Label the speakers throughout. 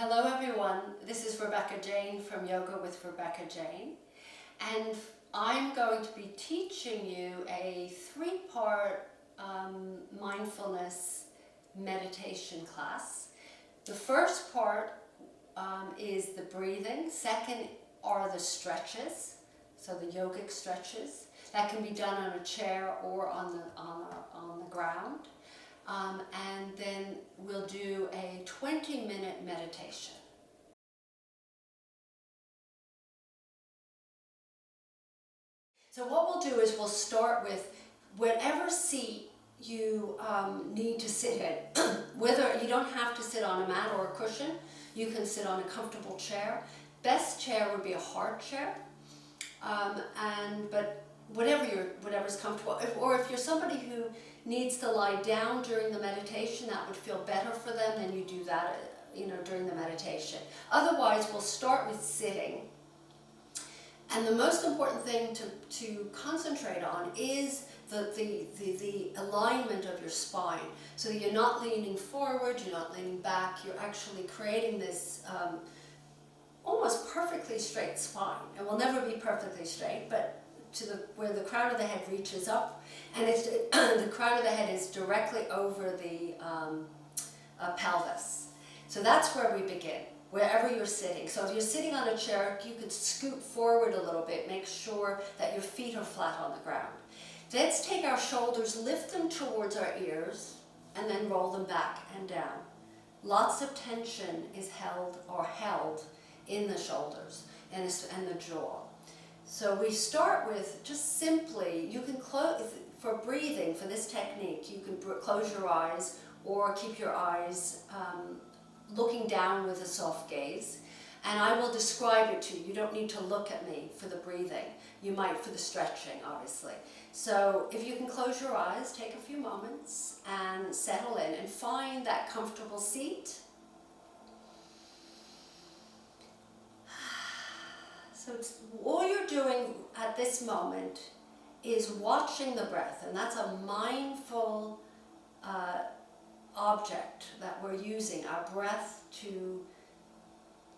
Speaker 1: Hello everyone, this is Rebecca Jane from Yoga with Rebecca Jane, and I'm going to be teaching you a three-part mindfulness meditation class. The first part is the breathing, second are the stretches, so the yogic stretches. That can be done on a chair or on the ground. And then we'll do a 20-minute meditation. So what we'll do is we'll start with whatever seat you need to sit in. Whether you don't have to sit on a mat or a cushion, you can sit on a comfortable chair. Best chair would be a hard chair, but whatever's comfortable. Or if you're somebody who needs to lie down during the meditation, that would feel better for them, then you do that, during the meditation. Otherwise, we'll start with sitting. And the most important thing to concentrate on is the alignment of your spine. So that you're not leaning forward, you're not leaning back, you're actually creating this almost perfectly straight spine. It will never be perfectly straight, but where the crown of the head reaches up, and the crown of the head is directly over the pelvis. So that's where we begin, wherever you're sitting. So if you're sitting on a chair, you could scoot forward a little bit, make sure that your feet are flat on the ground. Let's take our shoulders, lift them towards our ears, and then roll them back and down. Lots of tension is held in the shoulders and the jaw. So we start with just simply, you can close, for breathing, for this technique, you can close your eyes or keep your eyes looking down with a soft gaze. And I will describe it to you. You don't need to look at me for the breathing. You might for the stretching, obviously. So if you can close your eyes, take a few moments and settle in and find that comfortable seat. So all you're doing at this moment is watching the breath, and that's a mindful object that we're using, our breath, to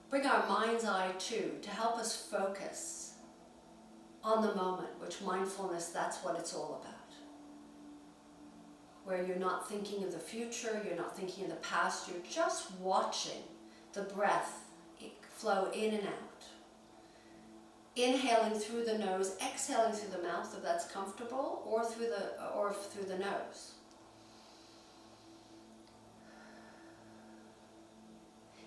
Speaker 1: bring our mind's eye to help us focus on the moment, which mindfulness, that's what it's all about. Where you're not thinking of the future, you're not thinking of the past, you're just watching the breath flow in and out. Inhaling through the nose, exhaling through the mouth if that's comfortable, or through the nose.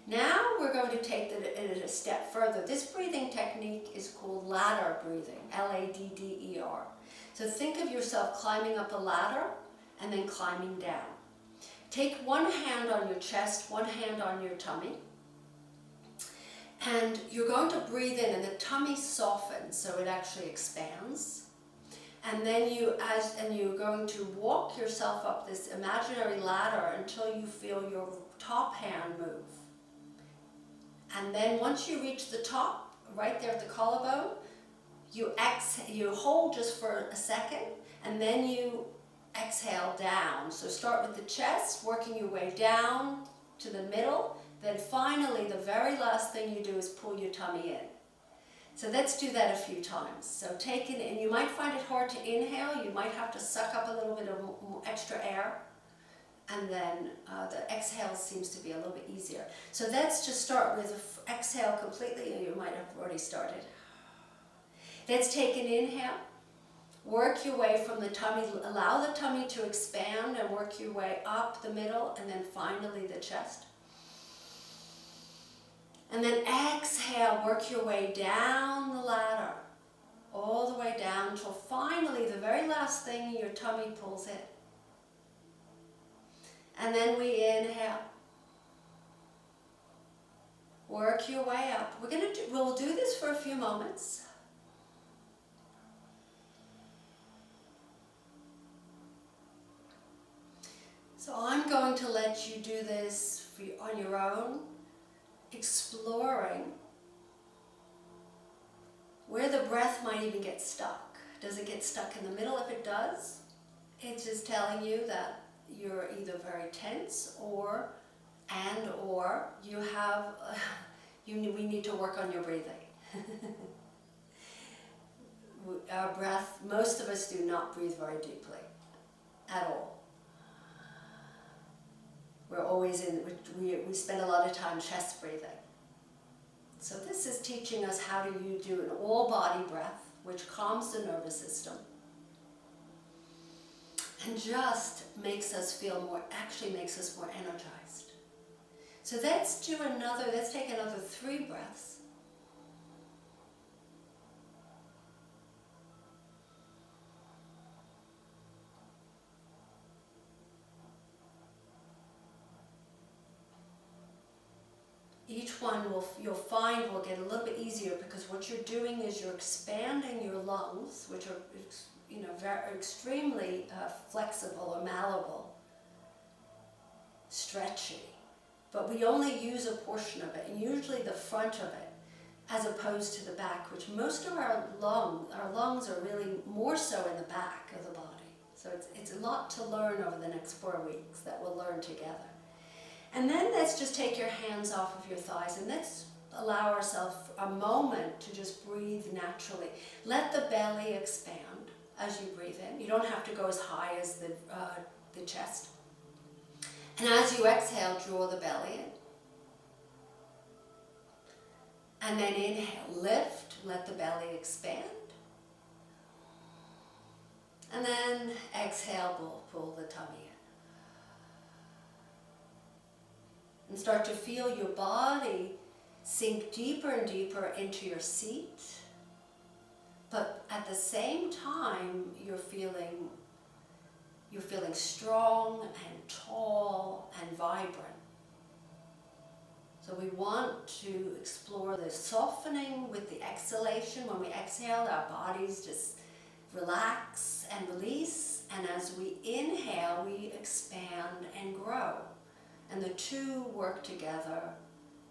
Speaker 1: Now we're going to take it a step further. This breathing technique is called ladder breathing, L-A-D-D-E-R. So think of yourself climbing up a ladder and then climbing down. Take one hand on your chest, one hand on your tummy. And you're going to breathe in, and the tummy softens, so it actually expands. And then you're going to walk yourself up this imaginary ladder until you feel your top hand move. And then once you reach the top, right there at the collarbone, you hold just for a second, and then you exhale down. So start with the chest, working your way down to the middle. Then finally, the very last thing you do is pull your tummy in. So let's do that a few times. So take it in. You might find it hard to inhale. You might have to suck up a little bit of extra air. And then the exhale seems to be a little bit easier. So let's just start with exhale completely. You might have already started. Let's take an inhale. Work your way from the tummy. Allow the tummy to expand and work your way up the middle, and then finally the chest. And then exhale, work your way down the ladder, all the way down until finally the very last thing your tummy pulls in. And then we inhale. Work your way up. We'll do this for a few moments. So I'm going to let you do this on your own, exploring where the breath might even get stuck. Does it get stuck in the middle? If it does, it's just telling you that you're either very tense or and or you have, we need to work on your breathing. Our breath, most of us do not breathe very deeply at all. We're always we spend a lot of time chest breathing. So this is teaching us how to do an all-body breath, which calms the nervous system and just makes us feel more, actually makes us more energized. So let's take another 3 breaths. Each one you'll find will get a little bit easier, because what you're doing is you're expanding your lungs, which are very extremely flexible or malleable, stretchy. But we only use a portion of it, and usually the front of it, as opposed to the back, which most of our lungs are really more so in the back of the body. So it's a lot to learn over the next 4 weeks that we'll learn together. And then let's just take your hands off of your thighs, and let's allow ourselves a moment to just breathe naturally. Let the belly expand as you breathe in. You don't have to go as high as the chest. And as you exhale, draw the belly in. And then inhale, lift, let the belly expand. And then exhale, pull the tummy in. And start to feel your body sink deeper and deeper into your seat. But at the same time, you're feeling strong and tall and vibrant. So we want to explore the softening with the exhalation. When we exhale, our bodies just relax and release. And as we inhale, we expand and grow. And the two work together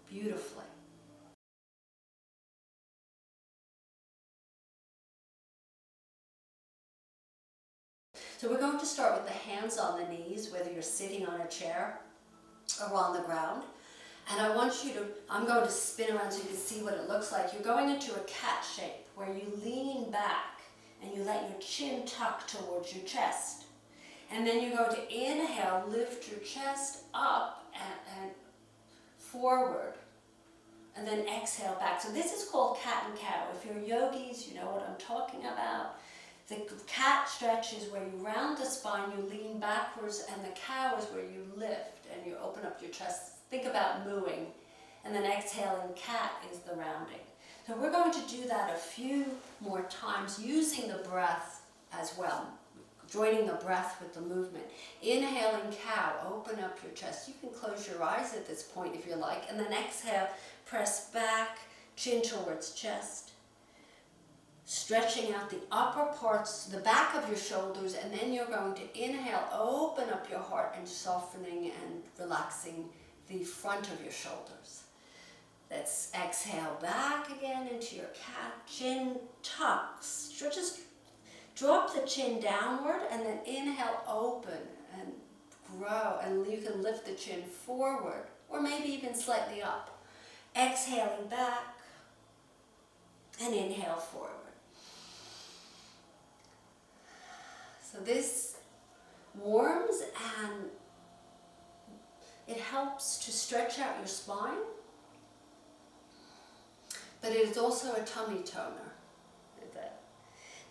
Speaker 1: beautifully. So we're going to start with the hands on the knees, whether you're sitting on a chair or on the ground. And I'm going to spin around so you can see what it looks like. You're going into a cat shape where you lean back and you let your chin tuck towards your chest. And then you're going to inhale, lift your chest up and forward. And then exhale back. So this is called cat and cow. If you're yogis, you know what I'm talking about. The cat stretch is where you round the spine, you lean backwards, and the cow is where you lift and you open up your chest. Think about mooing. And then exhaling cat is the rounding. So we're going to do that a few more times using the breath as well. Joining the breath with the movement. Inhaling cow, open up your chest. You can close your eyes at this point if you like. And then exhale, press back, chin towards chest. Stretching out the upper parts, the back of your shoulders, and then you're going to inhale, open up your heart and softening and relaxing the front of your shoulders. Let's exhale back again into your cat, chin tucks. Just drop the chin downward and then inhale, open and grow, and you can lift the chin forward or maybe even slightly up. Exhaling back and inhale forward. So this warms and it helps to stretch out your spine, but it is also a tummy toner.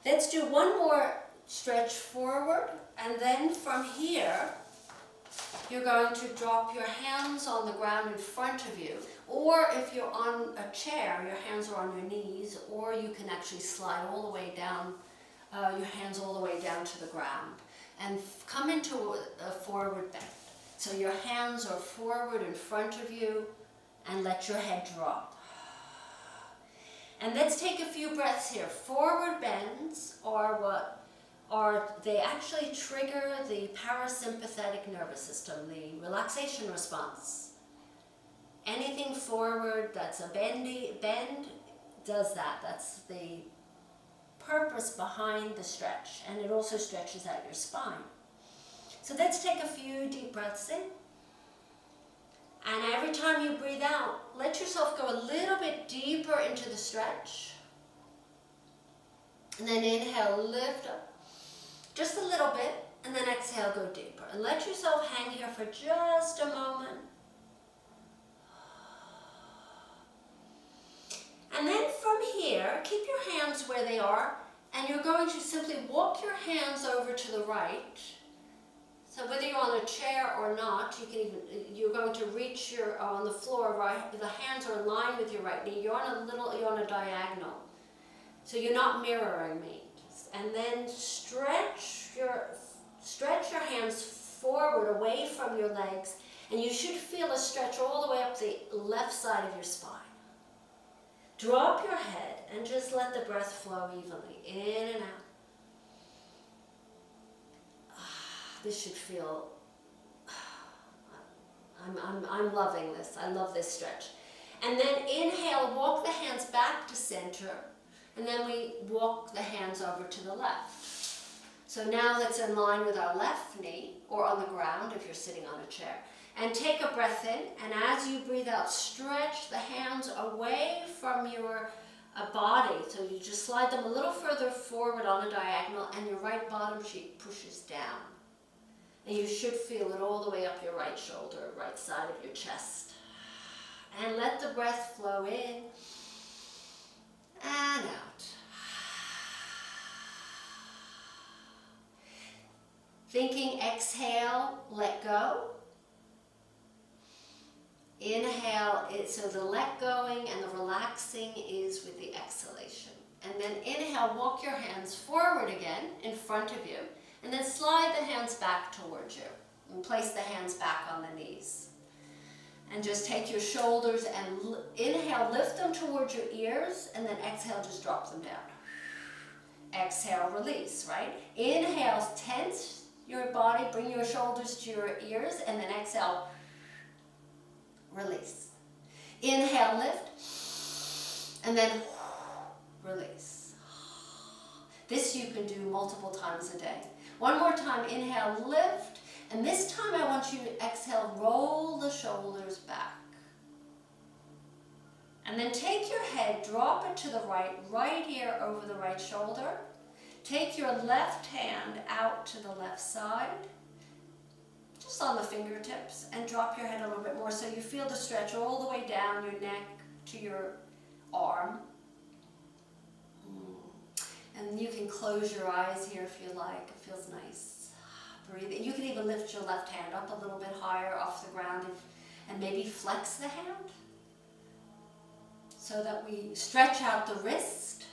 Speaker 1: Let's do one more stretch forward, and then from here, you're going to drop your hands on the ground in front of you, or if you're on a chair, your hands are on your knees, or you can actually slide all the way down, your hands all the way down to the ground, and come into a forward bend. So your hands are forward in front of you, and let your head drop. And let's take a few breaths here. Forward bends they actually trigger the parasympathetic nervous system, the relaxation response. Anything forward that's a bend does that. That's the purpose behind the stretch, and it also stretches out your spine. So let's take a few deep breaths in And every time you breathe out, let yourself go a little bit deeper into the stretch. And then inhale, lift up just a little bit, and then exhale, go deeper. And let yourself hang here for just a moment. And then from here, keep your hands where they are, and you're going to simply walk your hands over to the right. So whether you're on a chair or not, you're going to reach on the floor, right? The hands are in line with your right knee. You're on a diagonal. So you're not mirroring me. And then stretch your hands forward away from your legs, and you should feel a stretch all the way up the left side of your spine. Drop your head and just let the breath flow evenly in and out. This should feel, I'm loving this. I love this stretch. And then inhale, walk the hands back to center, and then we walk the hands over to the left. So now that's in line with our left knee, or on the ground if you're sitting on a chair. And take a breath in, and as you breathe out, stretch the hands away from your body. So you just slide them a little further forward on a diagonal, and your right bottom cheek pushes down. And you should feel it all the way up your right shoulder, right side of your chest. And let the breath flow in and out. Thinking exhale, let go. Inhale, so the let going and the relaxing is with the exhalation. And then inhale, walk your hands forward again in front of you, and then slide the hands back towards you. And place the hands back on the knees. And just take your shoulders and inhale, lift them towards your ears, and then exhale, just drop them down. Exhale, release, right? Inhale, tense your body, bring your shoulders to your ears, and then exhale, release. Inhale, lift, and then release. This you can do multiple times a day. One more time, inhale, lift, and this time I want you to exhale, roll the shoulders back. And then take your head, drop it to the right ear over the right shoulder. Take your left hand out to the left side, just on the fingertips, and drop your head a little bit more so you feel the stretch all the way down your neck to your arm. And you can close your eyes here if you like. It feels nice. Breathe. You can even lift your left hand up a little bit higher off the ground and maybe flex the hand so that we stretch out the wrist.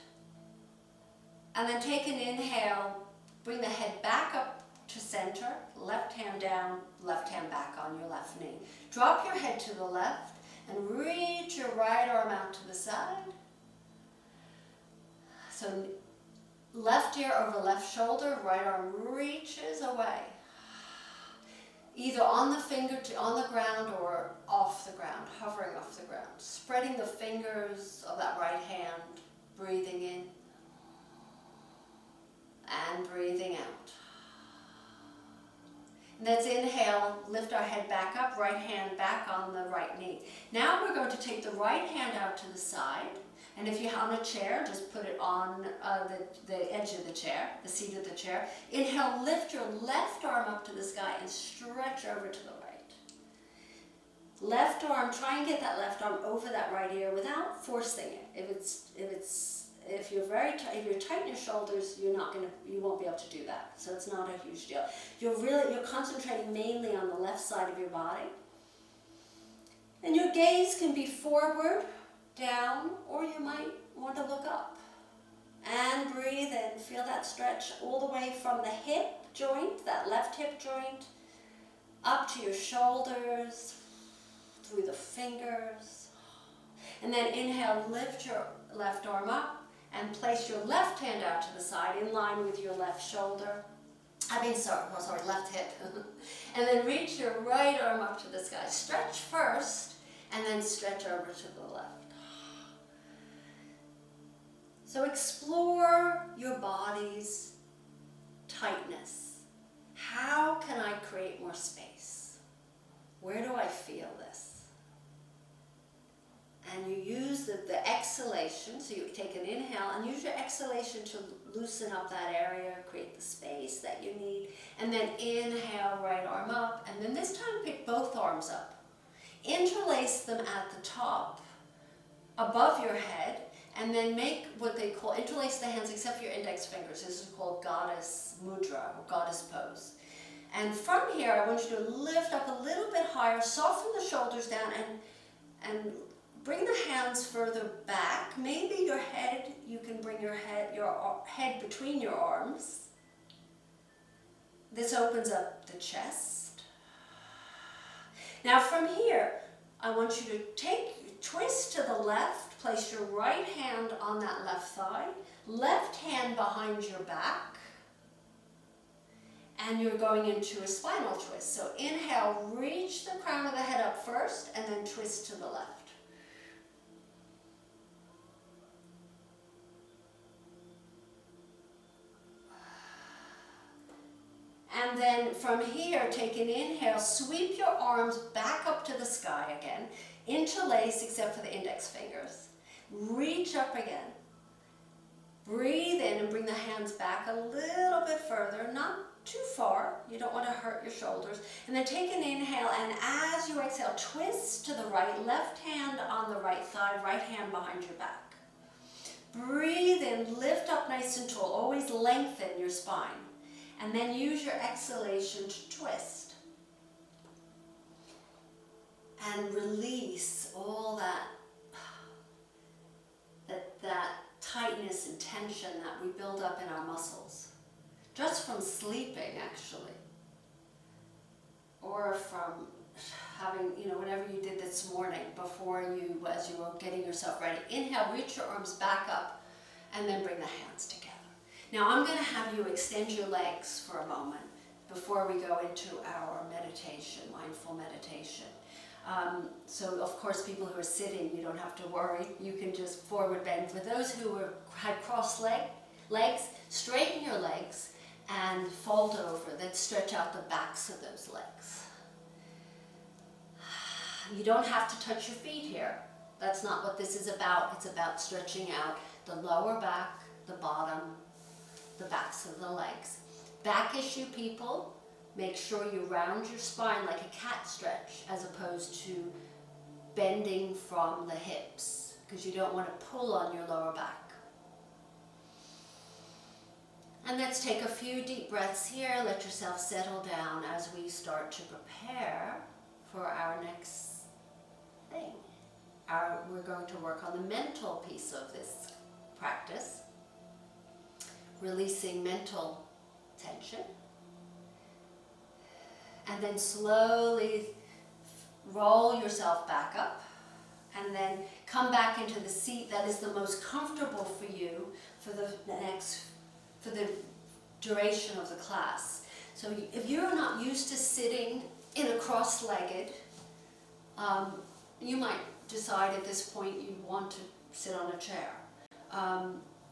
Speaker 1: And then take an inhale, bring the head back up to center, left hand down, left hand back on your left knee. Drop your head to the left and reach your right arm out to the side. So left ear over left shoulder, right arm reaches away. Either on the ground or off the ground, hovering off the ground. Spreading the fingers of that right hand, breathing in and breathing out. And let's inhale, lift our head back up, right hand back on the right knee. Now we're going to take the right hand out to the side, and if you're on a chair, just put it on the edge of the chair, the seat of the chair. Inhale, lift your left arm up to the sky and stretch over to the right. Left arm, try and get that left arm over that right ear without forcing it. If you're tight in your shoulders, you won't be able to do that. So it's not a huge deal. You're concentrating mainly on the left side of your body. And your gaze can be forward, down, or you might want to look up. And breathe in. Feel that stretch all the way from the hip joint, that left hip joint, up to your shoulders, through the fingers. And then inhale, lift your left arm up and place your left hand out to the side in line with your left shoulder. Left hip. And then reach your right arm up to the sky. Stretch first and then stretch over to the left. So explore your body's tightness. How can I create more space? Where do I feel this? And you use the exhalation, so you take an inhale and use your exhalation to loosen up that area, create the space that you need. And then inhale, right arm up, and then this time pick both arms up. Interlace them at the top, above your head, and then make what they call, interlace the hands except for your index fingers. This is called goddess mudra, or goddess pose. And from here, I want you to lift up a little bit higher, soften the shoulders down, and bring the hands further back. Maybe your head, you can bring your head between your arms. This opens up the chest. Now from here, I want you to twist to the left, place your right hand on that left thigh, left hand behind your back, and you're going into a spinal twist. So inhale, reach the crown of the head up first, and then twist to the left. And then from here, take an inhale, sweep your arms back up to the sky again, interlace except for the index fingers. Reach up again. Breathe in and bring the hands back a little bit further, not too far. You don't want to hurt your shoulders. And then take an inhale, and as you exhale, twist to the right, left hand on the right thigh, right hand behind your back. Breathe in, lift up nice and tall. Always lengthen your spine. And then use your exhalation to twist. And release all that tightness and tension that we build up in our muscles. Just from sleeping, actually. Or from having, whatever you did this morning as you were getting yourself ready. Inhale, reach your arms back up, and then bring the hands together. Now I'm going to have you extend your legs for a moment before we go into our meditation, mindful meditation. So of course people who are sitting, you don't have to worry. You can just forward bend. For those who had crossed legs, straighten your legs and fold over. Then stretch out the backs of those legs. You don't have to touch your feet here. That's not what this is about. It's about stretching out the lower back, the bottom, the backs of the legs. Back issue people, make sure you round your spine like a cat stretch as opposed to bending from the hips, because you don't want to pull on your lower back. And let's take a few deep breaths here. Let yourself settle down as we start to prepare for our next thing. We're going to work on the mental piece of this practice. Releasing mental tension. And then slowly roll yourself back up, and then come back into the seat that is the most comfortable for you for the duration of the class. So if you're not used to sitting in a cross-legged, you might decide at this point you want to sit on a chair.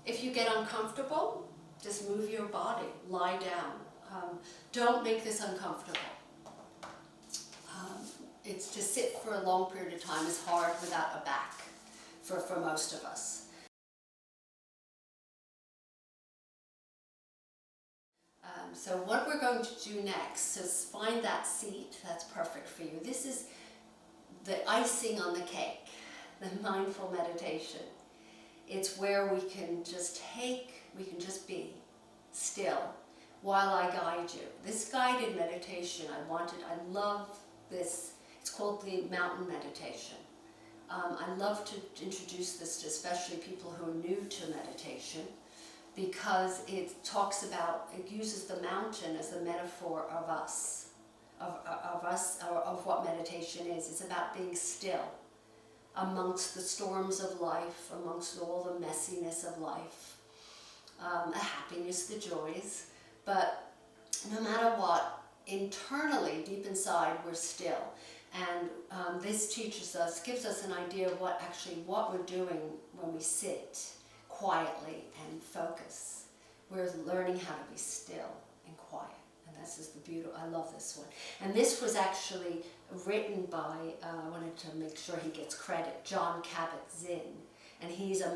Speaker 1: If you get uncomfortable, just move your body, lie down. Don't make this uncomfortable. It's to sit for a long period of time is hard without a back for most of us. So what we're going to do next is find that seat that's perfect for you. This is the icing on the cake, the mindful meditation. It's where we can just be still while I guide you. This guided meditation, I love this. It's called the mountain meditation. I love to introduce this to especially people who are new to meditation, because it uses the mountain as the metaphor of us, of what meditation is. It's about being still amongst the storms of life, amongst all the messiness of life, the happiness, the joys. But no matter what, internally, deep inside, we're still. And this gives us an idea of what we're doing when we sit quietly and focus. We're learning how to be still and quiet And this is the beautiful, I love this one. And this was actually written by, I wanted to make sure he gets credit, John Kabat-Zinn. And he's a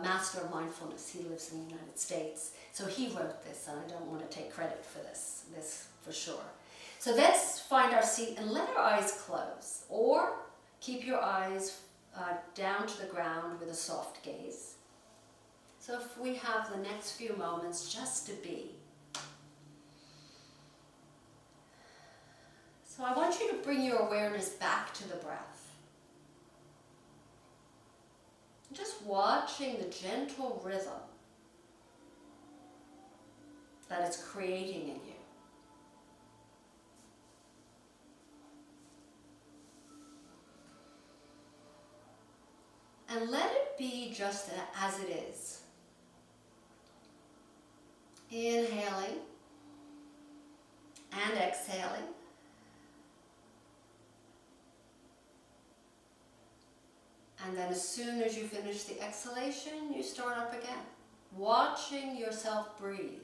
Speaker 1: master of mindfulness. He lives in the United States. So he wrote this, and I don't want to take credit for this for sure. So let's find our seat and let our eyes close. Or keep your eyes down to the ground with a soft gaze. So if we have the next few moments just to be. So I want you to bring your awareness back to the breath. Just watching the gentle rhythm that it's creating in you. And let it be just as it is. Inhaling and exhaling. And then as soon as you finish the exhalation, you start up again. Watching yourself breathe.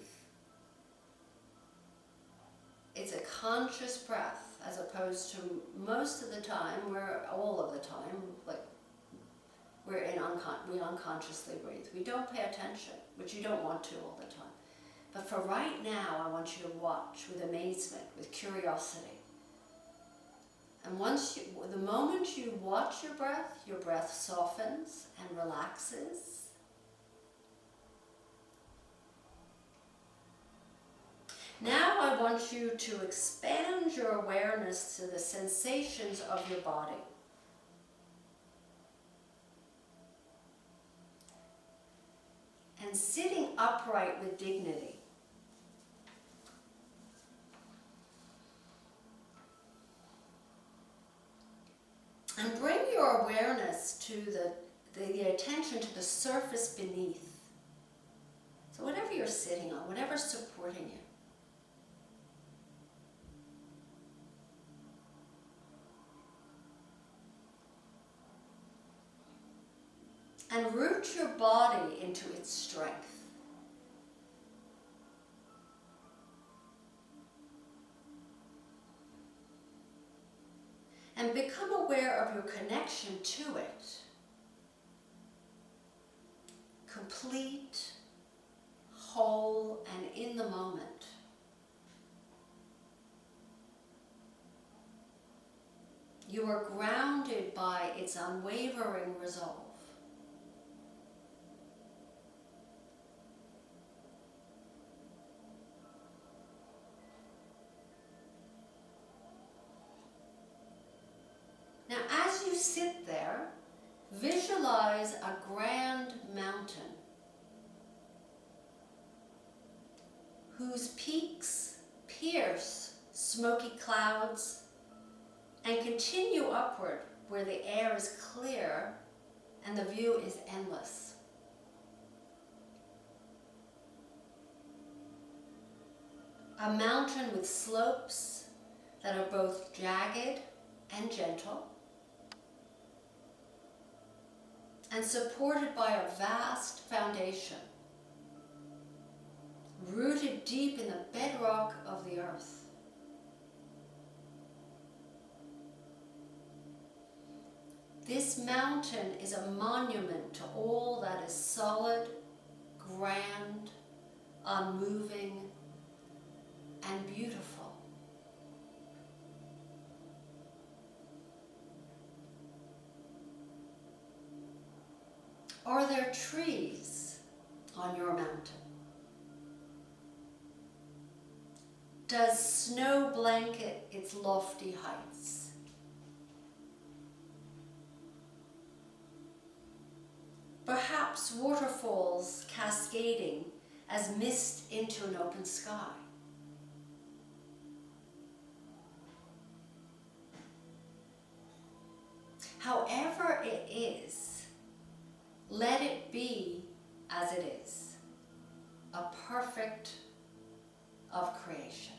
Speaker 1: It's a conscious breath, as opposed to most of the time, all of the time, like we unconsciously breathe. We don't pay attention, which you don't want to all the time. But for right now, I want you to watch with amazement, with curiosity. And the moment you watch your breath softens and relaxes. Now I want you to expand your awareness to the sensations of your body. And sitting upright with dignity. And bring your awareness to the attention to the surface beneath. So whatever you're sitting on, whatever's supporting you. And root your body into its strength. And become aware of your connection to it. Complete, whole, and in the moment. You are grounded by its unwavering resolve. Now, as you sit there, visualize a grand mountain whose peaks pierce smoky clouds and continue upward where the air is clear and the view is endless. A mountain with slopes that are both jagged and gentle, and supported by a vast foundation, rooted deep in the bedrock of the earth. This mountain is a monument to all that is solid, grand, unmoving, and beautiful. Are there trees on your mountain? Does snow blanket its lofty heights? Perhaps waterfalls cascading as mist into an open sky. However it is, let it be as it is, a perfect of creation.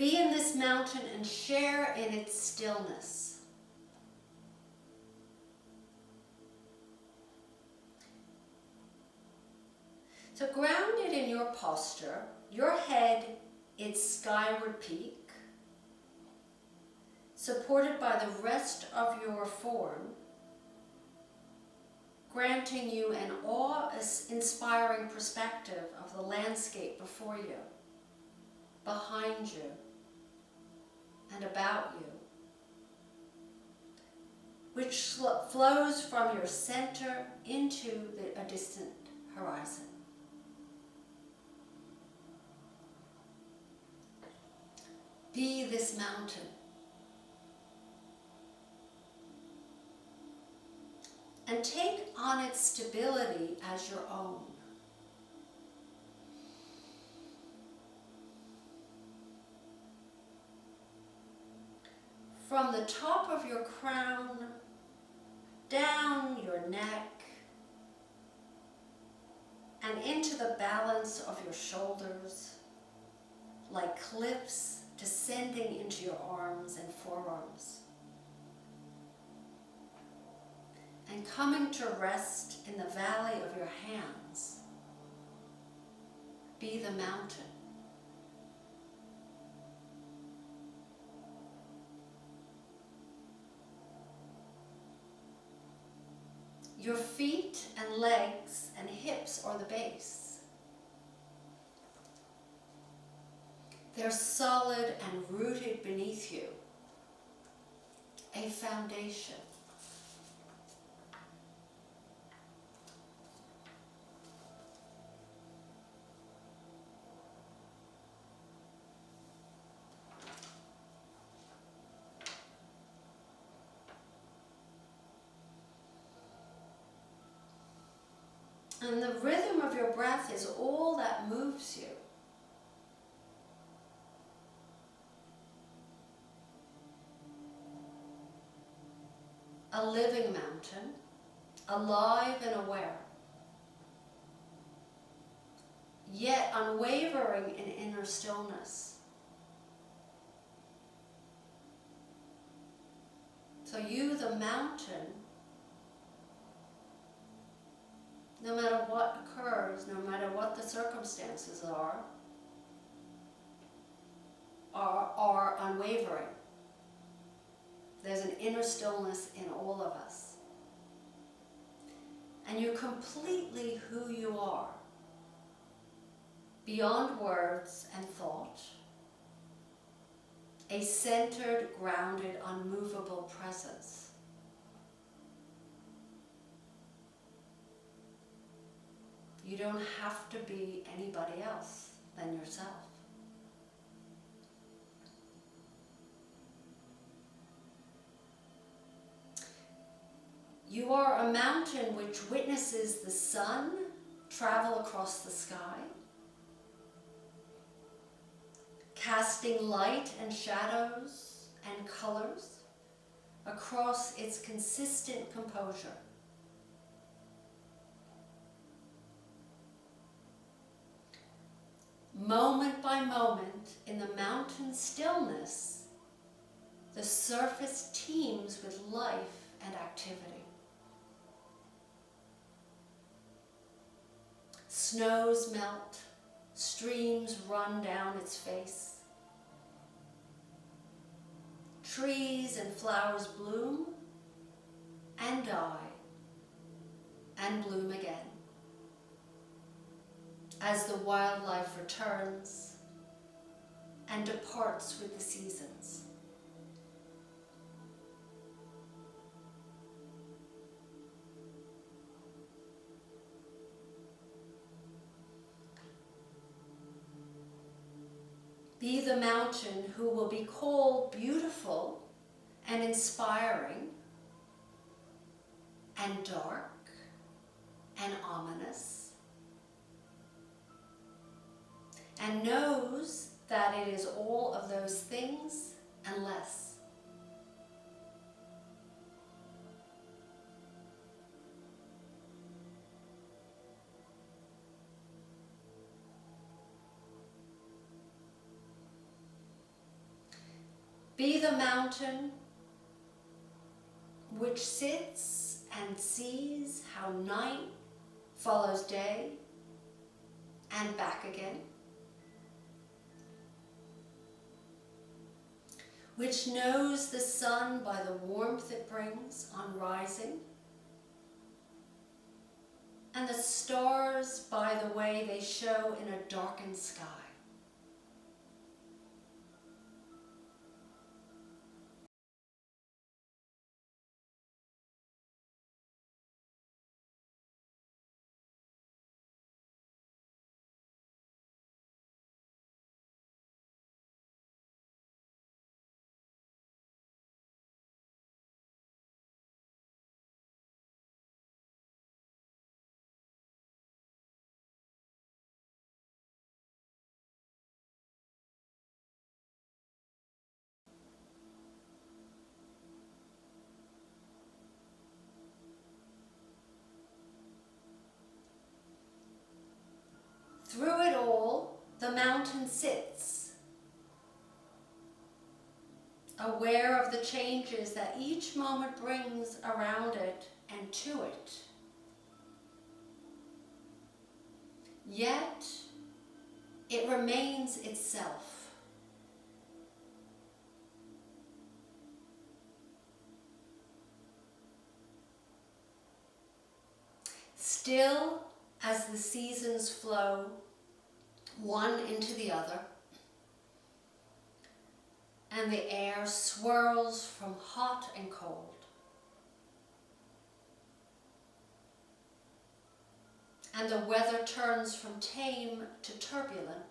Speaker 1: Be in this mountain and share in its stillness. So grounded in your posture, your head its skyward peak, supported by the rest of your form, granting you an awe-inspiring perspective of the landscape before you, behind you, and about you, which flows from your center into a distant horizon. Be this mountain. And take on its stability as your own. From the top of your crown, down your neck, and into the balance of your shoulders, like cliffs descending into your arms and forearms. And coming to rest in the valley of your hands, be the mountain. Your feet and legs and hips are the base. They're solid and rooted beneath you, a foundation. And the rhythm of your breath is all that moves you. A living mountain, alive and aware, yet unwavering in inner stillness. So you, the mountain, no matter what occurs, no matter what the circumstances are unwavering. There's an inner stillness in all of us. And you're completely who you are, beyond words and thought, a centered, grounded, unmovable presence. You don't have to be anybody else than yourself. You are a mountain which witnesses the sun travel across the sky, casting light and shadows and colors across its consistent composure. Moment by moment, in the mountain stillness, the surface teems with life and activity. Snows melt, streams run down its face. Trees and flowers bloom and die and bloom again, as the wildlife returns and departs with the seasons. Be the mountain who will be called beautiful and inspiring and dark and ominous, and knows that it is all of those things and less. Be the mountain which sits and sees how night follows day and back again, which knows the sun by the warmth it brings on rising, and the stars by the way they show in a darkened sky. Through it all, the mountain sits, aware of the changes that each moment brings around it and to it. Yet, it remains itself. Still as the seasons flow, one into the other, and the air swirls from hot and cold. And the weather turns from tame to turbulent.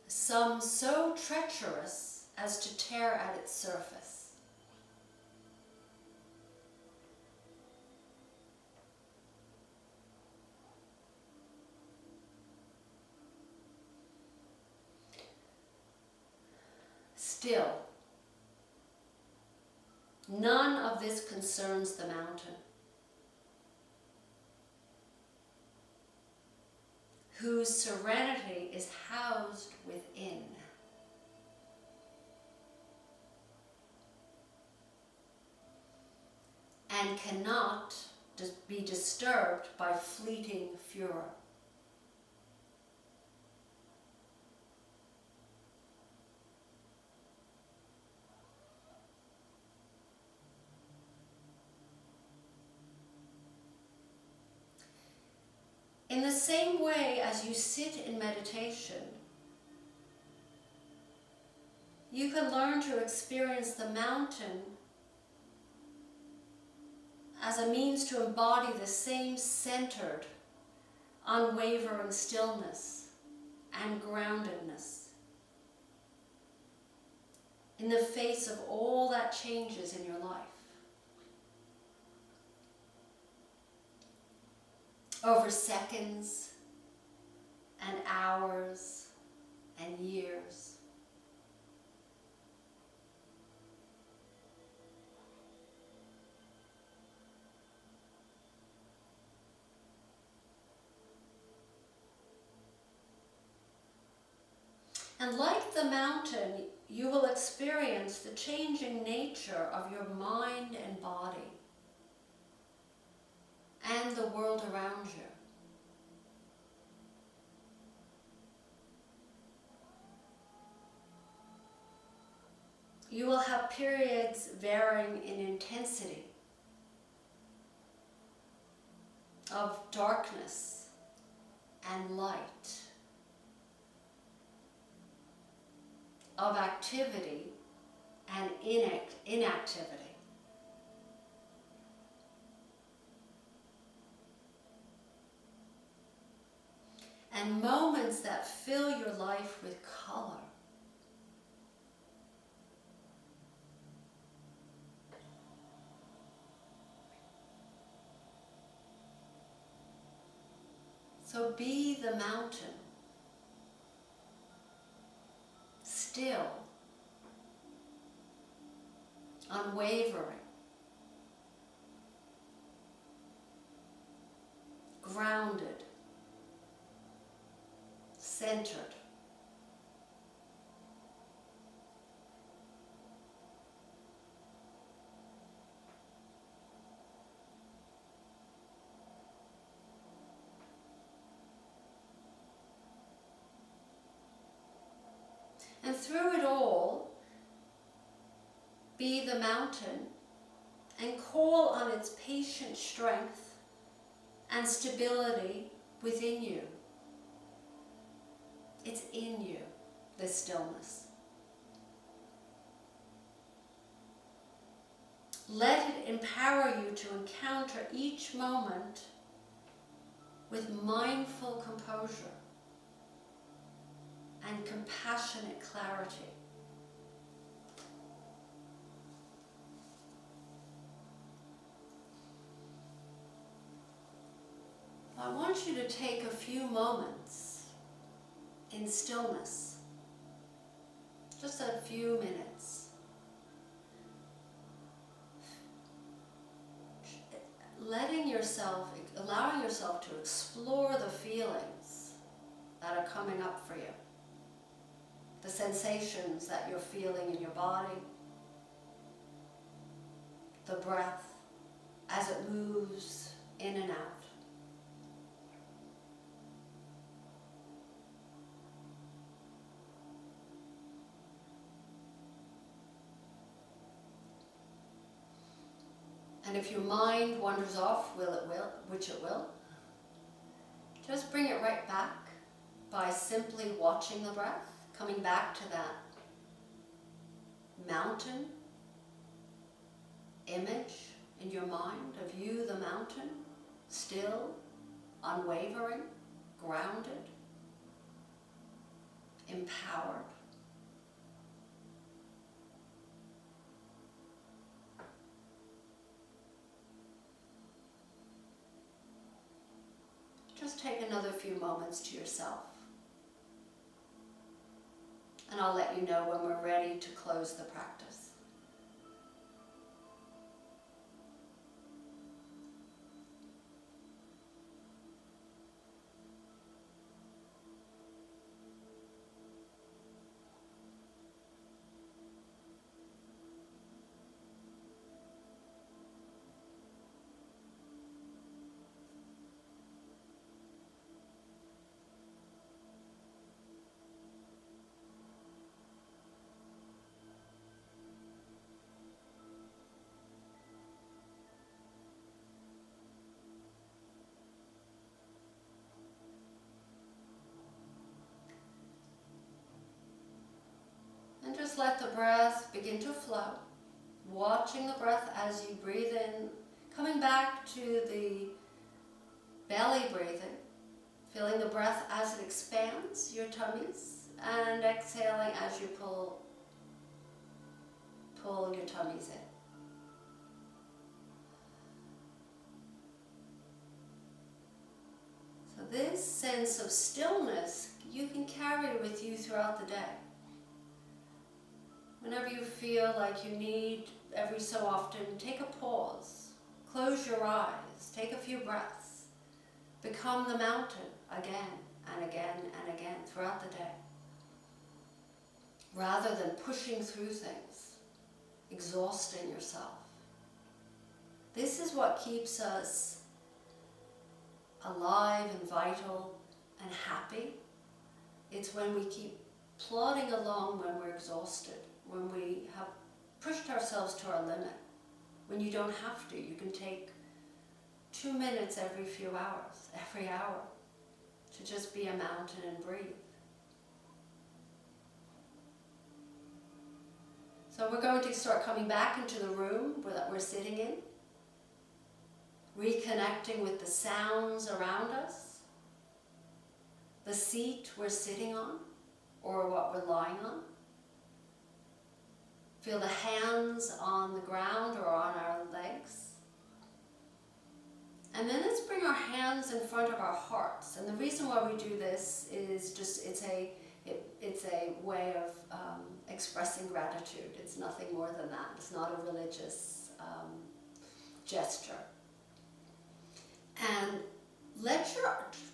Speaker 1: Some so treacherous as to tear at its surface. Still, none of this concerns the mountain, whose serenity is housed within. And cannot be disturbed by fleeting furor. In the same way as you sit in meditation, you can learn to experience the mountain as a means to embody the same centered, unwavering stillness and groundedness in the face of all that changes in your life. Over seconds and hours and years. And like the mountain, you will experience the changing nature of your mind and body and the world around you. You will have periods varying in intensity of darkness and light, of activity and inactivity. And moments that fill your life with color. So be the mountain, still, unwavering, grounded, centered, And through it all, be the mountain and call on its patient strength and stability within you. It's in you, this stillness. Let it empower you to encounter each moment with mindful composure and compassionate clarity. I want you to take a few moments in stillness, just a few minutes, allowing yourself to explore the feelings that are coming up for you, the sensations that you're feeling in your body, the breath as it moves in and out. And if your mind wanders off, which it will, just bring it right back by simply watching the breath, coming back to that mountain image in your mind of you, the mountain, still, unwavering, grounded, empowered. Just take another few moments to yourself. And I'll let you know when we're ready to close the practice. And just let the breath begin to flow, watching the breath as you breathe in, coming back to the belly breathing, feeling the breath as it expands your tummies, and exhaling as you pull your tummies in. So this sense of stillness you can carry with you throughout the day. Whenever you feel like you need, every so often, take a pause, close your eyes, take a few breaths, become the mountain again and again and again throughout the day, rather than pushing through things, exhausting yourself. This is what keeps us alive and vital and happy. It's when we keep plodding along when we're exhausted, when we have pushed ourselves to our limit, when you don't have to. You can take 2 minutes every few hours, every hour, to just be a mountain and breathe. So we're going to start coming back into the room that we're sitting in, reconnecting with the sounds around us, the seat we're sitting on, or what we're lying on. Feel the hands on the ground or on our legs. And then let's bring our hands in front of our hearts. And the reason why we do this is just it's a way of expressing gratitude. It's nothing more than that. It's not a religious gesture. And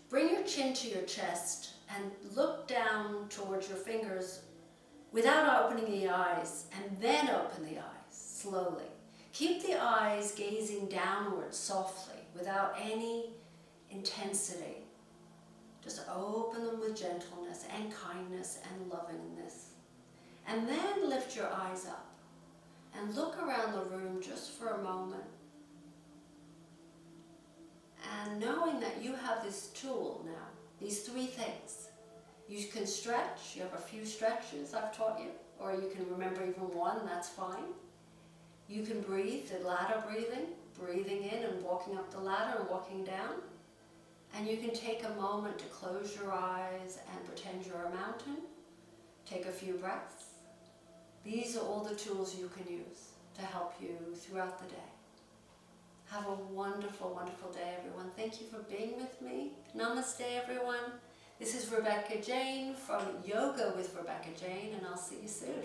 Speaker 1: bring your chin to your chest and look down towards your fingers without opening the eyes, and then open the eyes slowly. Keep the eyes gazing downward softly without any intensity. Just open them with gentleness and kindness and lovingness. And then lift your eyes up and look around the room just for a moment. And knowing that you have this tool now, these three things. You can stretch, you have a few stretches I've taught you, or you can remember even one, that's fine. You can breathe, the ladder breathing, breathing in and walking up the ladder and walking down. And you can take a moment to close your eyes and pretend you're a mountain. Take a few breaths. These are all the tools you can use to help you throughout the day. Have a wonderful, wonderful day, everyone. Thank you for being with me. Namaste, everyone. This is Rebecca Jane from Yoga with Rebecca Jane, and I'll see you soon.